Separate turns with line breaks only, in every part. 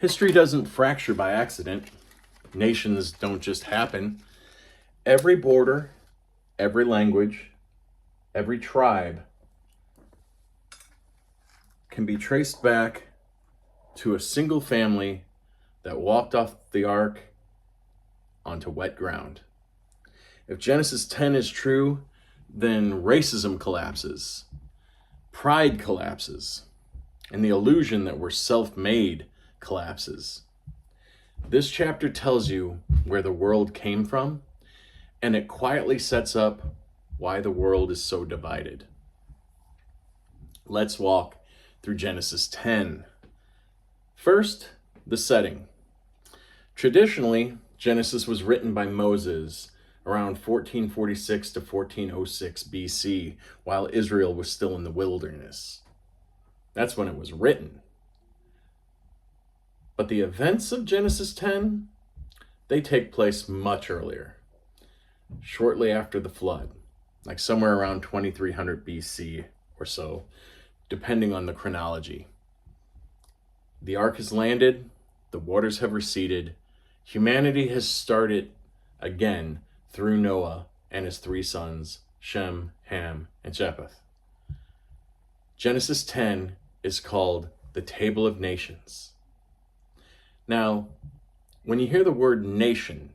History doesn't fracture by accident. Nations don't just happen. Every border, every language, every tribe can be traced back to a single family that walked off the ark onto wet ground. If Genesis 10 is true, then racism collapses, pride collapses, and the illusion that we're self-made collapses. This chapter tells you where the world came from, and it quietly sets up why the world is so divided. Let's walk through Genesis 10. First, the setting. Traditionally, Genesis was written by Moses around 1446 to 1406 BC, while Israel was still in the wilderness. That's when it was written. But the events of Genesis 10, they take place much earlier, shortly after the flood, like somewhere around 2300 BC or so, depending on the chronology. The ark has landed, the waters have receded, humanity has started again through Noah and his three sons, Shem, Ham, and Japheth. Genesis 10 is called the Table of Nations. Now, when you hear the word nation,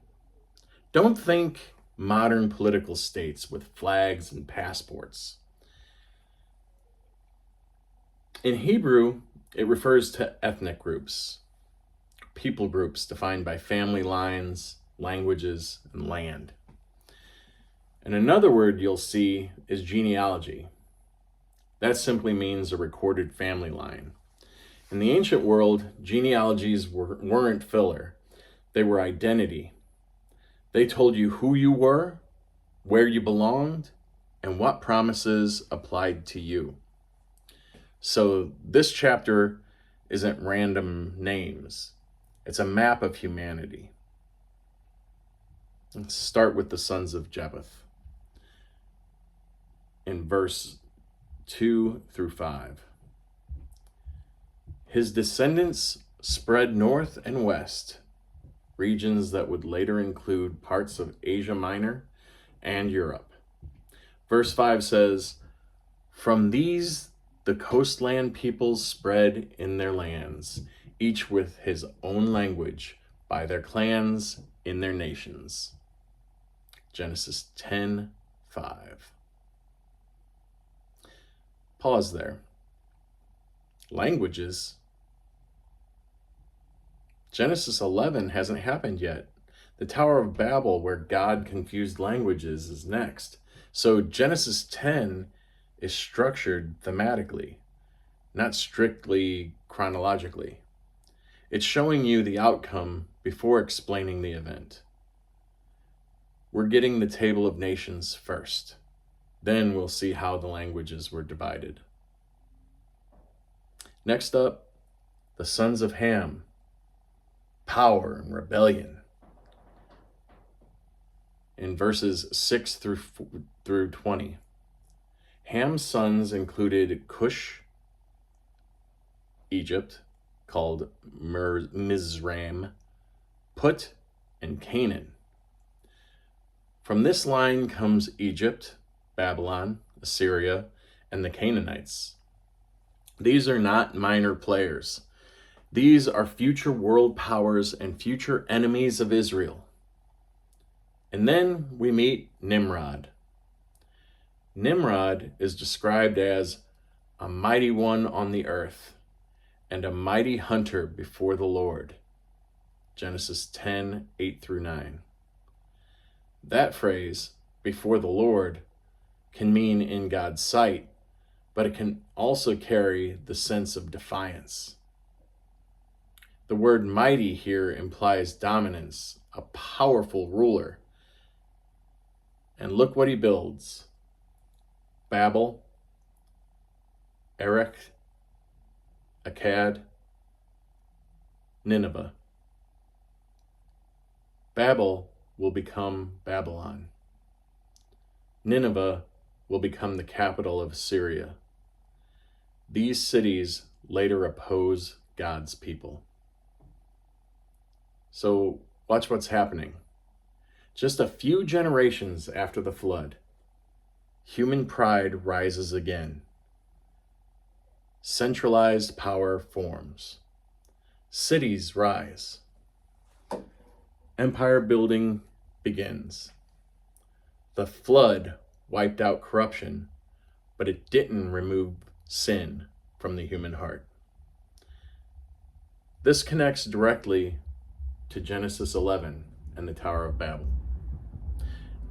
don't think modern political states with flags and passports. In Hebrew, it refers to ethnic groups, people groups defined by family lines, languages, and land. And another word you'll see is genealogy. That simply means a recorded family line. In the ancient world, genealogies weren't filler. They were identity. They told you who you were, where you belonged, and what promises applied to you. So this chapter isn't random names. It's a map of humanity. Let's start with the sons of Japheth in verse 2 through 5. His descendants spread north and west, regions that would later include parts of Asia Minor and Europe. Verse 5 says, "From these the coastland peoples spread in their lands, each with his own language, by their clans in their nations." Genesis 10:5. Pause there. Languages. Genesis 11 hasn't happened yet. The Tower of Babel, where God confused languages, is next. So Genesis 10 is structured thematically, not strictly chronologically. It's showing you the outcome before explaining the event. We're getting the Table of Nations first. Then we'll see how the languages were divided. Next up, the sons of Ham. Power and rebellion. In verses 6 through 20. Ham's sons included Cush, Egypt, called Mizraim, Put, and Canaan. From this line comes Egypt, Babylon, Assyria, and the Canaanites. These are not minor players. These are future world powers and future enemies of Israel. And then we meet Nimrod. Nimrod is described as a mighty one on the earth and a mighty hunter before the Lord. Genesis 10:8 through 9. That phrase, before the Lord, can mean in God's sight, but it can also carry the sense of defiance. The word mighty here implies dominance, a powerful ruler. And look what he builds. Babel, Erech, Akkad, Nineveh. Babel will become Babylon. Nineveh will become the capital of Assyria. These cities later oppose God's people. So watch what's happening. Just a few generations after the flood, human pride rises again. Centralized power forms. Cities rise. Empire building begins. The flood wiped out corruption, but it didn't remove sin from the human heart. This connects directly to Genesis 11 and the Tower of Babel.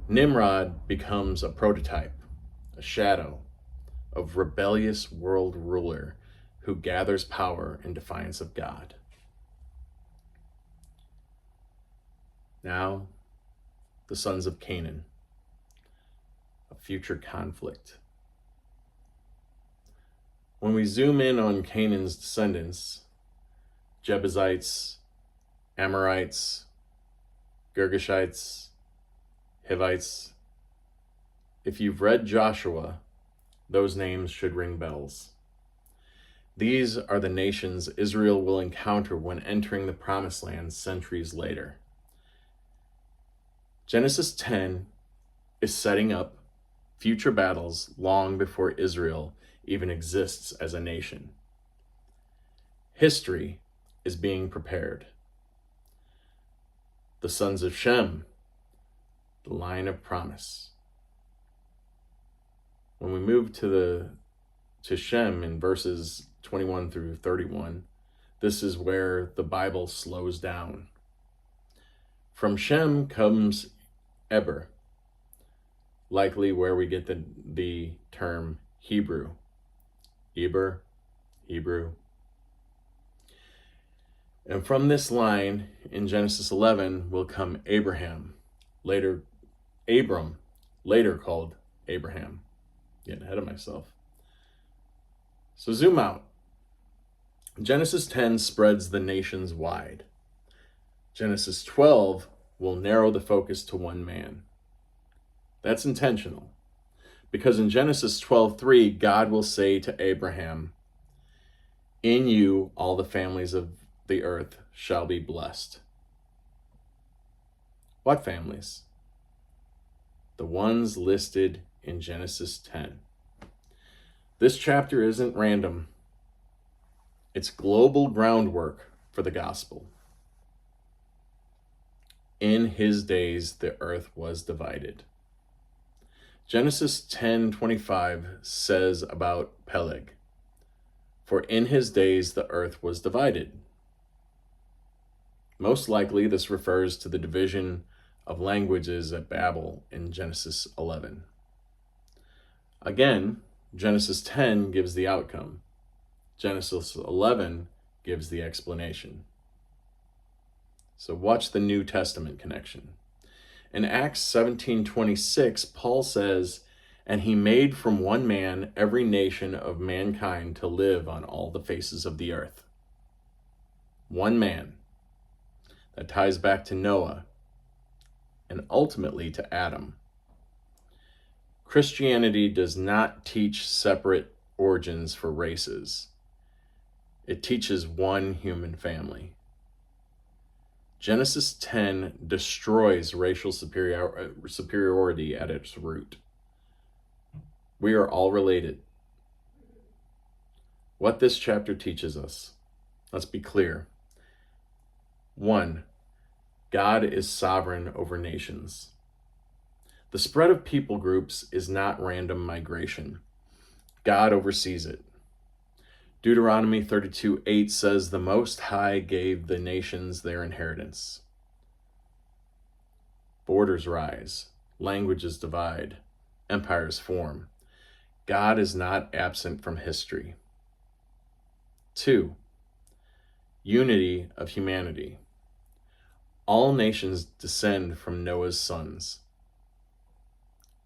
Nimrod becomes a prototype, a shadow of rebellious world ruler who gathers power in defiance of God. Now, the sons of Canaan, a future conflict. When we zoom in on Canaan's descendants, Jebusites, Amorites, Girgashites, Hivites, if you've read Joshua, those names should ring bells. These are the nations Israel will encounter when entering the Promised Land centuries later. Genesis 10 is setting up future battles long before Israel even exists as a nation. History is being prepared. The sons of Shem, the line of promise. When we move to Shem in verses 21 through 31, this is where the Bible slows down. From Shem comes Eber, likely where we get the term Hebrew. Eber, Hebrew. And from this line in Genesis 11 will come Abraham, later Abram, later called Abraham. Getting ahead of myself. So zoom out. Genesis 10 spreads the nations wide. Genesis 12 will narrow the focus to one man. That's intentional, because in Genesis 12:3, God will say to Abraham, "In you all the families of the earth shall be blessed." What families? The ones listed in Genesis 10. This chapter isn't random. It's global groundwork for the gospel. In his days, the earth was divided. Genesis 10:25 says about Peleg, "For in his days the earth was divided." Most likely, this refers to the division of languages at Babel in Genesis 11. Again, Genesis 10 gives the outcome. Genesis 11 gives the explanation. So watch the New Testament connection. In Acts 17:26, Paul says, "And he made from one man every nation of mankind to live on all the faces of the earth." One man. That ties back to Noah and ultimately to Adam. Christianity does not teach separate origins for races. It teaches one human family. Genesis 10 destroys racial superiority at its root. We are all related. What this chapter teaches us, let's be clear. 1, God is sovereign over nations. The spread of people groups is not random migration. God oversees it. Deuteronomy 32:8 says, "The Most High gave the nations their inheritance." Borders rise, languages divide, empires form. God is not absent from history. 2, unity of humanity. All nations descend from Noah's sons.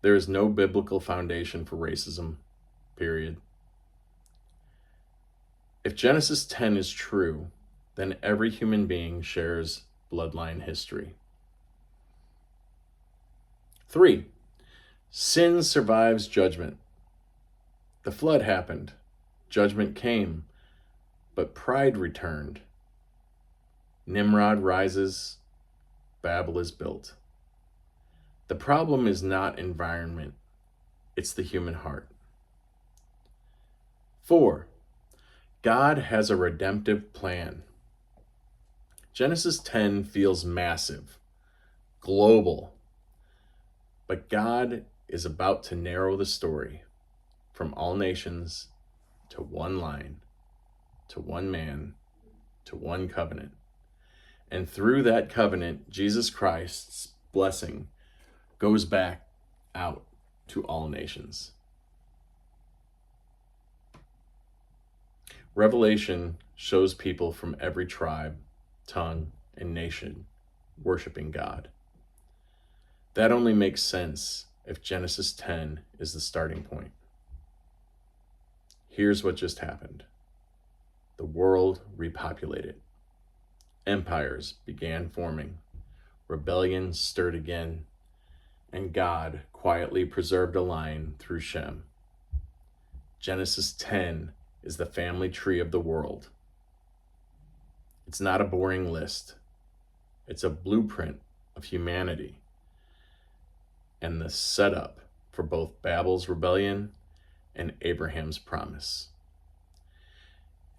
There is no biblical foundation for racism, period. If Genesis 10 is true, then every human being shares bloodline history. 3, sin survives judgment. The flood happened, judgment came, but pride returned. Nimrod rises, Babel is built. The problem is not environment, it's the human heart. 4. God has a redemptive plan. Genesis 10 feels massive, global, but God is about to narrow the story from all nations to one line, to one man, to one covenant. And through that covenant, Jesus Christ's blessing goes back out to all nations. Revelation shows people from every tribe, tongue, and nation worshiping God. That only makes sense if Genesis 10 is the starting point. Here's what just happened. The world repopulated. Empires began forming. Rebellion stirred again. And God quietly preserved a line through Shem. Genesis 10 is the family tree of the world. It's not a boring list. It's a blueprint of humanity and the setup for both Babel's rebellion and Abraham's promise.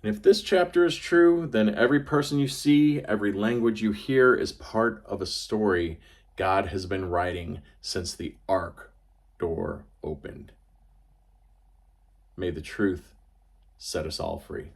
And if this chapter is true, then every person you see, every language you hear is part of a story God has been writing since the ark door opened. May the truth set us all free.